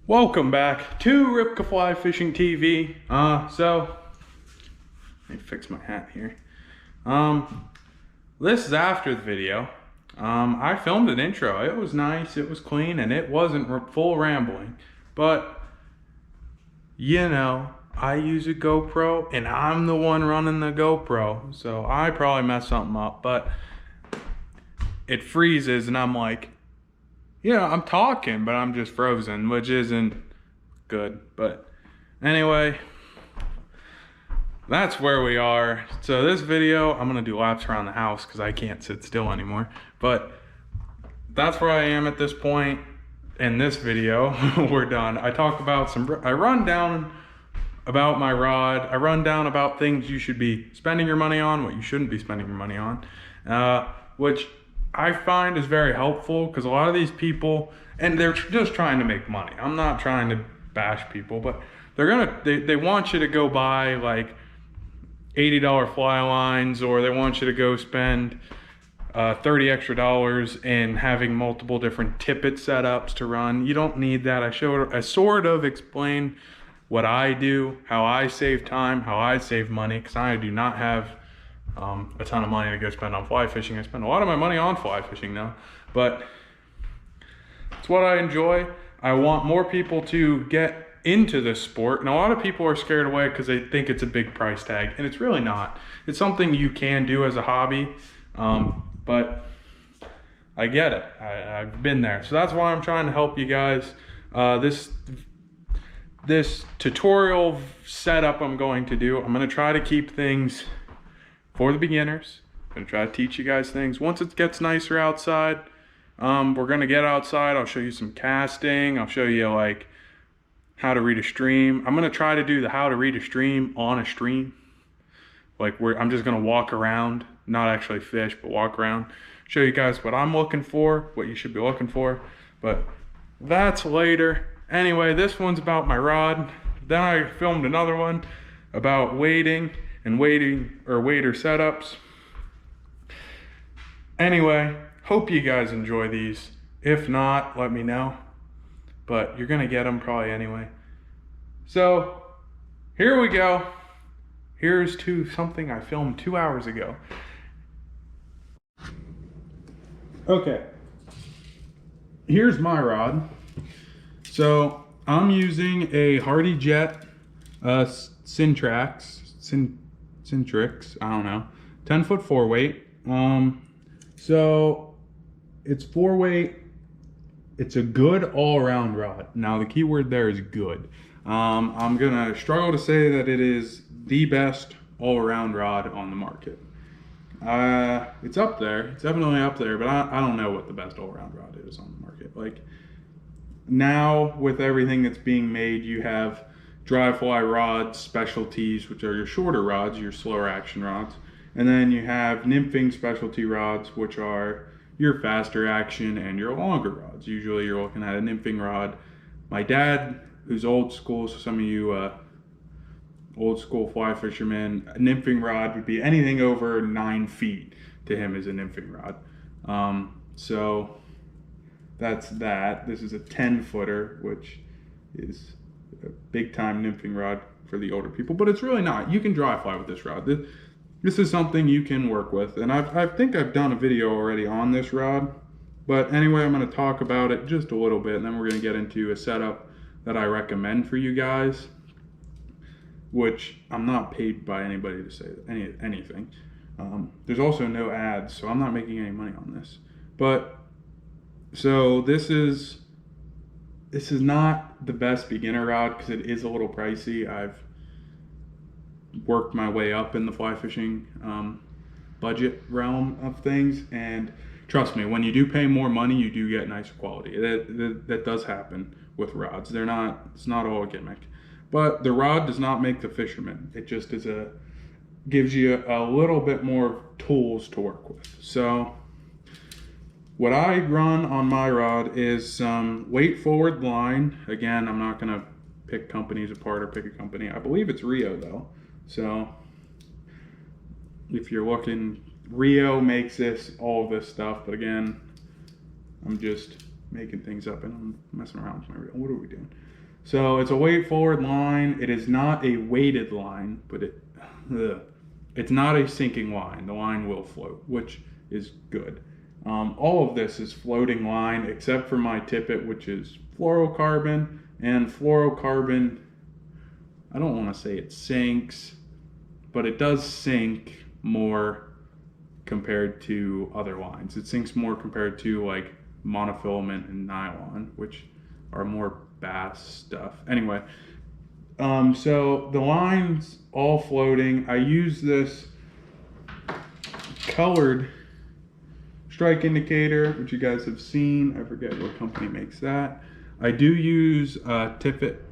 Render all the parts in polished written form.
Welcome back to Ripka Fly Fishing TV. Let me fix my hat here. This is after the video. I filmed an intro. It was nice, it was clean, and it wasn't full rambling. But, you know, I use a GoPro, and I'm the one running the GoPro. So I probably messed something up, but it freezes, and I'm like, I'm talking, but I'm just frozen, which isn't good. But anyway, that's where we are. So this video, I'm gonna do laps around the house because I can't sit still anymore. But that's where I am at this point. In this video, we're done. I run down about my rod. I run down about things you should be spending your money on, what you shouldn't be spending your money on, which I find is very helpful because a lot of these people, and they're just trying to make money. I'm not trying to bash people, but they want you to go buy like $80 fly lines, or they want you to go spend $30 extra in having multiple different tippet setups to run. You don't need that. I sort of explain what I do, how I save time, how I save money, because I do not have a ton of money to go spend on fly fishing. I spend a lot of my money on fly fishing now, but it's what I enjoy. I want more people to get into this sport, and a lot of people are scared away because they think it's a big price tag, and it's really not. It's something you can do as a hobby, but I get it. I've been there, so that's why I'm trying to help you guys. This tutorial setup I'm going to do, I'm going to try to keep things for the beginners. I'm gonna try to teach you guys things. Once it gets nicer outside, we're gonna get outside. I'll show you some casting. I'll show you like how to read a stream. I'm gonna try to do the how to read a stream on a stream. Like I'm just gonna walk around, not actually fish, but walk around. Show you guys what I'm looking for, what you should be looking for. But that's later. Anyway, this one's about my rod. Then I filmed another one about wading and wader setups. Anyway, hope you guys enjoy these. If not, let me know. But you're gonna get them probably anyway. So here we go. Here's to something I filmed 2 hours ago. Okay, here's my rod. So I'm using a Hardy Jet Sintrix, I don't know, 10-foot 4-weight. So it's 4-weight. It's a good all-around rod. Now the key word there is good. I'm gonna struggle to say that it is the best all-around rod on the market. It's up there. It's definitely up there, but I don't know what the best all-around rod is on the market. Like now with everything that's being made, you have dry fly rods, specialties, which are your shorter rods, your slower action rods. And then you have nymphing specialty rods, which are your faster action and your longer rods. Usually you're looking at a nymphing rod. My dad, who's old school, so some of you old school fly fishermen, a nymphing rod would be anything over 9 feet to him is a nymphing rod. So that's that. This is a 10-footer, which is a big time nymphing rod for the older people, but it's really not. You can dry fly with this rod. This is something you can work with, and I think I've done a video already on this rod, but anyway, I'm going to talk about it just a little bit, and then we're going to get into a setup that I recommend for you guys, which I'm not paid by anybody to say anything. There's also no ads, so I'm not making any money on this. But so this is not the best beginner rod because it is a little pricey. I've worked my way up in the fly fishing budget realm of things, and trust me, when you do pay more money, you do get nicer quality. That does happen with rods. It's not all a gimmick, but the rod does not make the fisherman. It just gives you a little bit more tools to work with. So what I run on my rod is some weight forward line. Again, I'm not gonna pick companies apart or pick a company. I believe it's Rio though. So if you're looking, Rio makes all of this stuff, but again, I'm just making things up and I'm messing around with my reel. What are we doing? So it's a weight forward line. It is not a weighted line, but it's not a sinking line. The line will float, which is good. All of this is floating line except for my tippet, which is fluorocarbon. And fluorocarbon, I don't want to say it sinks, but it does sink more compared to other lines. It sinks more compared to like monofilament and nylon, which are more bass stuff. Anyway, so the line's all floating. I use this colored strike indicator, which you guys have seen. I forget what company makes that. I do use Tippet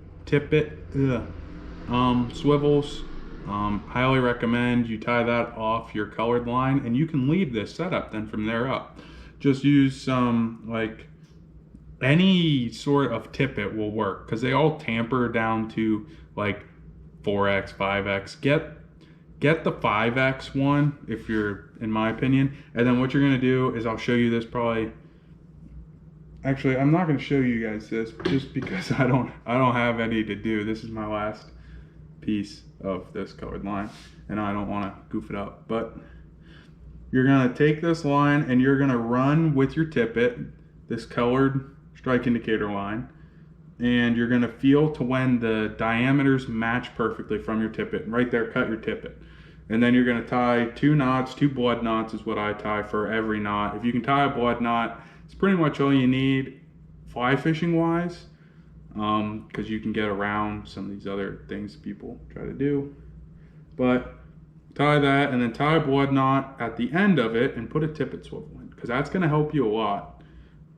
swivels. Highly recommend you tie that off your colored line, and you can leave this setup then from there up. Just use some, like, any sort of tippet will work because they all tamper down to like 4x, 5x. Get the 5x one if you're, in my opinion. And then what you're gonna do is I'll show you this probably. Actually, I'm not gonna show you guys this just because I don't have any to do. This is my last piece of this colored line and I don't want to goof it up. But you're gonna take this line and you're gonna run with your tippet, this colored strike indicator line, and you're gonna feel to when the diameters match perfectly from your tippet. And right there, cut your tippet. And then you're gonna tie 2 knots, 2 blood knots is what I tie for every knot. If you can tie a blood knot, it's pretty much all you need fly fishing wise, because you can get around some of these other things people try to do. But tie that and then tie a blood knot at the end of it and put a tippet swivel in, because that's gonna help you a lot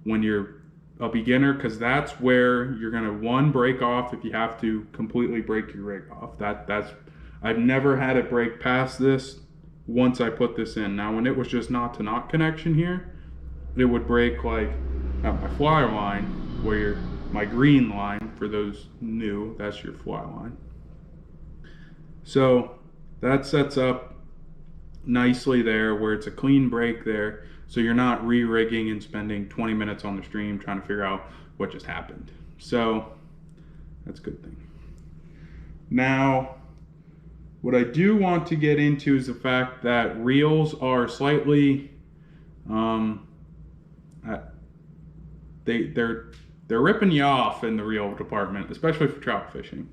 when you're a beginner, because that's where you're gonna, one, break off if you have to completely break your rig off. That's I've never had it break past this once I put this in. Now when it was just knot to knot connection here, it would break like at my fly line, where my green line, for those new, that's your fly line. So that sets up nicely there where it's a clean break there. So you're not re-rigging and spending 20 minutes on the stream trying to figure out what just happened. So that's a good thing. Now, what I do want to get into is the fact that reels are slightly, they're ripping you off in the reel department, especially for trout fishing.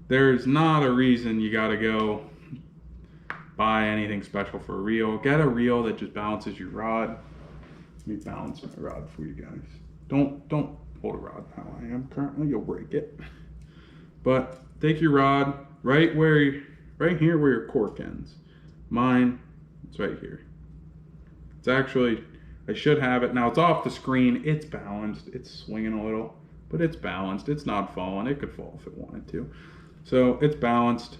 There's not a reason you gotta go buy anything special for a reel. Get a reel that just balances your rod. Let me balance my rod for you guys. Don't hold a rod how I am currently, you'll break it. But take your rod right here where your cork ends. Mine, it's right here. It's actually, I should have it. Now it's off the screen, it's balanced, it's swinging a little, but it's balanced, it's not falling. It could fall if it wanted to. So it's balanced.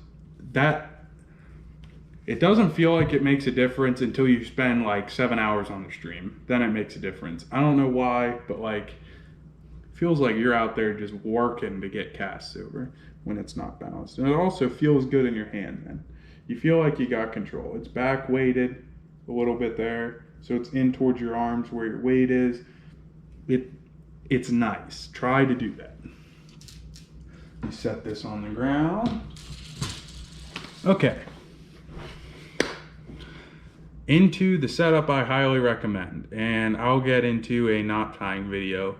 It doesn't feel like it makes a difference until you spend like 7 hours on the stream. Then it makes a difference. I don't know why, but like, it feels like you're out there just working to get casts over when it's not balanced. And it also feels good in your hand, man. You feel like you got control. It's back weighted a little bit there, so it's in towards your arms where your weight is. It's nice. Try to do that. You set this on the ground. Okay. Into the setup I highly recommend, and I'll get into a knot tying video,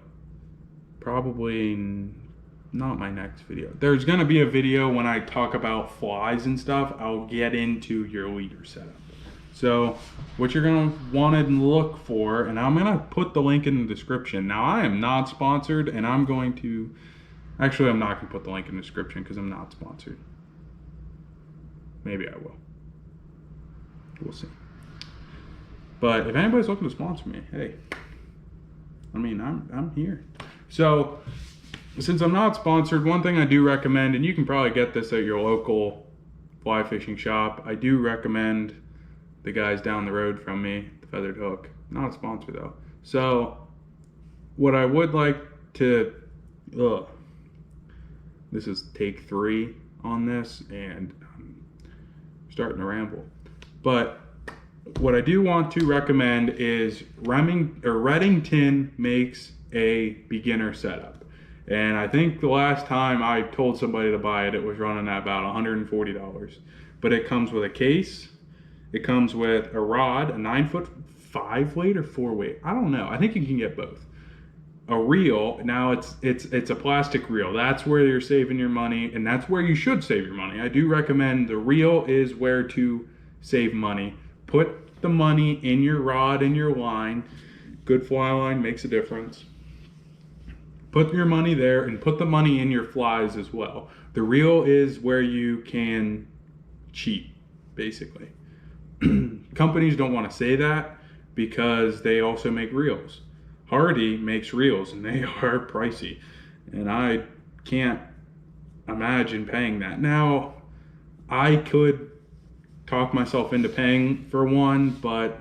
probably not my next video. There's gonna be a video when I talk about flies and stuff. I'll get into your leader setup. So what you're gonna want to look for, and I'm gonna put the link in the description. Now I am not sponsored, and I'm going to, actually I'm not gonna put the link in the description because I'm not sponsored. Maybe I will. We'll see. But if anybody's looking to sponsor me, hey, I mean, I'm here. So since I'm not sponsored, one thing I do recommend, and you can probably get this at your local fly fishing shop, I do recommend the guys down the road from me, the Feathered Hook. Not a sponsor though. So what I would like to, this is take 3 on this, and I'm starting to ramble. But what I do want to recommend is Remington makes a beginner setup. And I think the last time I told somebody to buy it, it was running at about $140. But it comes with a case. It comes with a rod, a 9-foot 5-weight or 4-weight. I don't know. I think you can get both. A reel. Now it's a plastic reel. That's where you're saving your money, and that's where you should save your money. I do recommend the reel is where to save money. Put the money in your rod and your line. Good fly line makes a difference. Put your money there and put the money in your flies as well. The reel is where you can cheat, basically. Companies don't want to say that because they also make reels. Hardy makes reels and they are pricey, and I can't imagine paying that. Now, I could talk myself into paying for one, but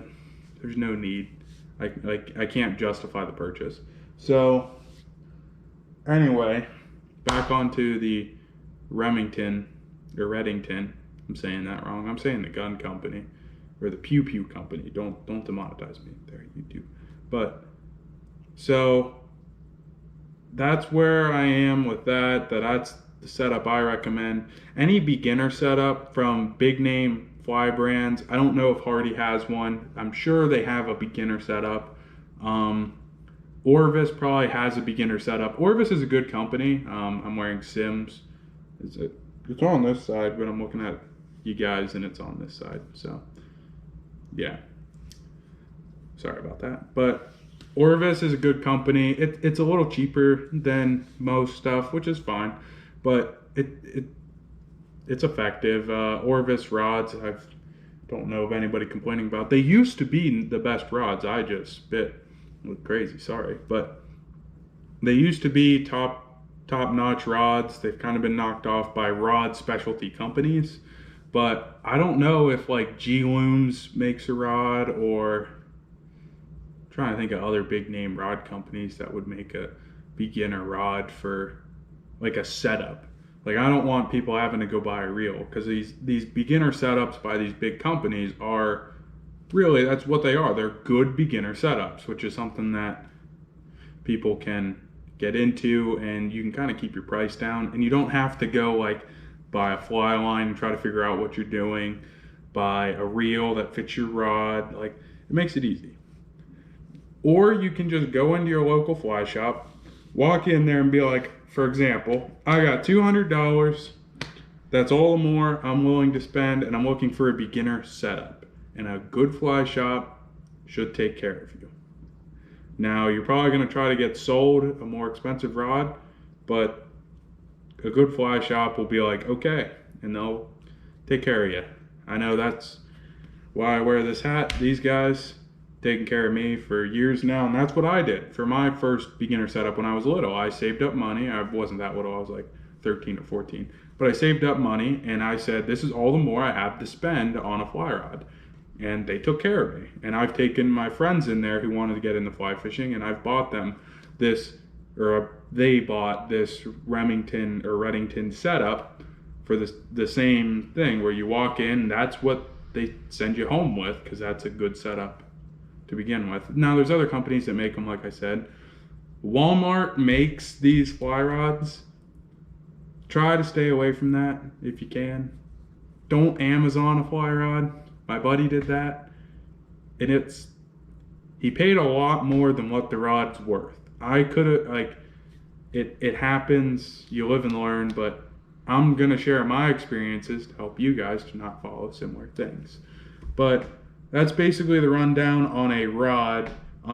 there's no need. I can't justify the purchase. So anyway, back onto the Remington or Redington. I'm saying that wrong. I'm saying the gun company or the Pew Pew company. Don't demonetize me there, YouTube. But so that's where I am with that. That's the setup I recommend. Any beginner setup from big name fly brands. I don't know if Hardy has one. I'm sure they have a beginner setup. Orvis probably has a beginner setup. Orvis is a good company. I'm wearing Sims. It's on this side, but I'm looking at you guys and it's on this side. So yeah, sorry about that. But Orvis is a good company. It's a little cheaper than most stuff, which is fine, but it's effective. Orvis rods, I don't know of anybody complaining about. They used to be the best rods. I just spit. Look crazy, sorry, but they used to be top-notch rods. They've kind of been knocked off by rod specialty companies, but I don't know if like G-Looms makes a rod, or I'm trying to think of other big name rod companies that would make a beginner rod for like a setup. Like, I don't want people having to go buy a reel, because these beginner setups by these big companies are really, that's what they are. They're good beginner setups, which is something that people can get into, and you can kind of keep your price down, and you don't have to go like buy a fly line and try to figure out what you're doing, buy a reel that fits your rod. Like, it makes it easy. Or you can just go into your local fly shop, walk in there and be like, for example, I got $200. That's all the more I'm willing to spend, and I'm looking for a beginner setup. And a good fly shop should take care of you. Now, you're probably going to try to get sold a more expensive rod, but a good fly shop will be like, okay, and they'll take care of you. I know that's why I wear this hat. These guys taking care of me for years now, and that's what I did for my first beginner setup when I was little. I saved up money. I wasn't that little. I was like 13 or 14. But I saved up money, and I said, this is all the more I have to spend on a fly rod. And they took care of me. And I've taken my friends in there who wanted to get into fly fishing, and I've bought them this, or they bought this Remington or Redington setup for the same thing, where you walk in, that's what they send you home with, because that's a good setup to begin with. Now, there's other companies that make them, like I said. Walmart makes these fly rods. Try to stay away from that if you can. Don't Amazon a fly rod. My buddy did that, and he paid a lot more than what the rod's worth. I could have, like, it happens, you live and learn, but I'm going to share my experiences to help you guys to not follow similar things. But that's basically the rundown on a rod.